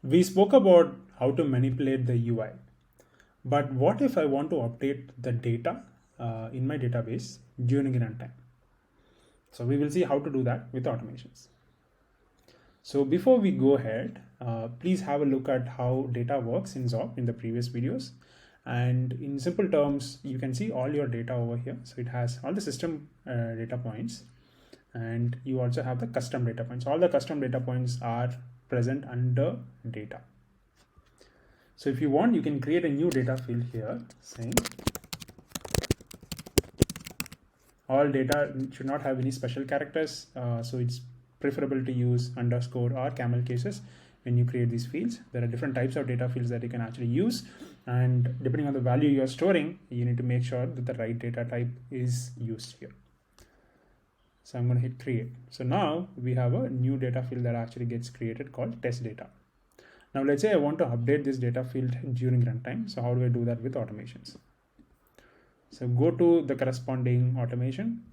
We spoke about how to manipulate the UI, but what if I want to update the data in my database during runtime? So we will see how to do that with automations. So before we go ahead, please have a look at how data works in ZORP in the previous videos. And in simple terms, you can see all your data over here. So it has all the system data points, and you also have the custom data points. All the custom data points are present under data. So if you want, you can create a new data field here saying all data should not have any special characters. So it's preferable to use underscore or camel cases when you create these fields. There are different types of data fields that you can actually use, and depending on the value you're storing, you need to make sure that the right data type is used here. So I'm going to hit create. So now we have a new data field that actually gets created called test data. Now let's say I want to update this data field during runtime. So how do I do that with automations? So go to the corresponding automation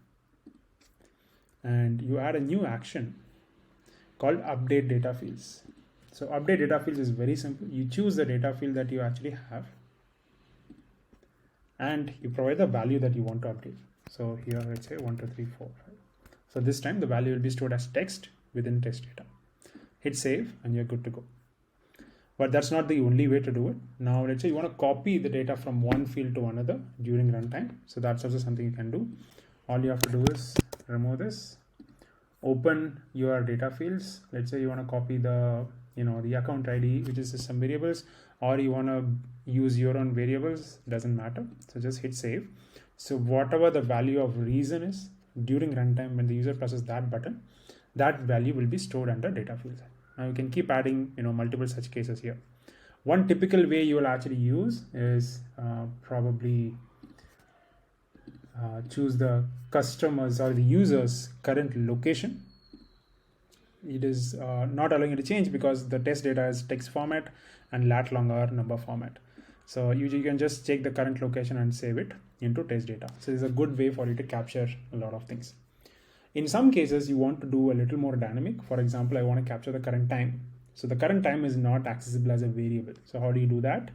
and you add a new action called update data fields. So update data fields is very simple. You choose the data field that you actually have and you provide the value that you want to update. So here let's say 1, 2, 3, 4, 5. So this time the value will be stored as text within test data. Hit save and you're good to go. But that's not the only way to do it. Now let's say you want to copy the data from one field to another during runtime. So that's also something you can do. All you have to do is remove this, open your data fields. Let's say you want to copy the account ID, which is some variables, or you want to use your own variables, doesn't matter. So just hit save. So whatever the value of reason is during runtime, when the user presses that button, that value will be stored under data fields. Now you can keep adding multiple such cases here. One typical way you will actually use is probably choose the customers or the user's current location. It is not allowing you to change because the test data is text format and lat long or number format. So you can just check the current location and save it into test data. So it's a good way for you to capture a lot of things. In some cases, you want to do a little more dynamic. For example, I want to capture the current time. So the current time is not accessible as a variable. So how do you do that?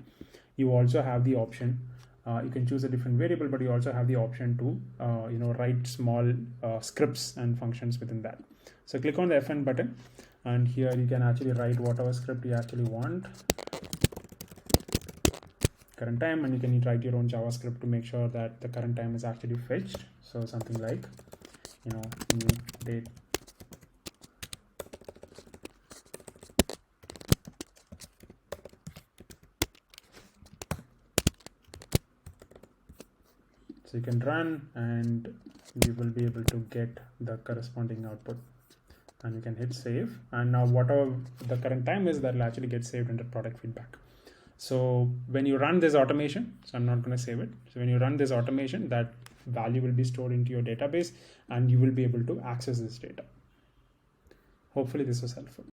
You also have the option. You can choose a different variable, but you also have the option to write small scripts and functions within that. So click on the F1 button, and here you can actually write whatever script you actually want. Current time, and you can write your own JavaScript to make sure that the current time is actually fetched. So something like new date. So you can run and you will be able to get the corresponding output, and you can hit save. And now whatever the current time is, that will actually get saved under product feedback. So when you run this automation, so I'm not going to save it. So when you run this automation, that value will be stored into your database and you will be able to access this data. Hopefully this was helpful.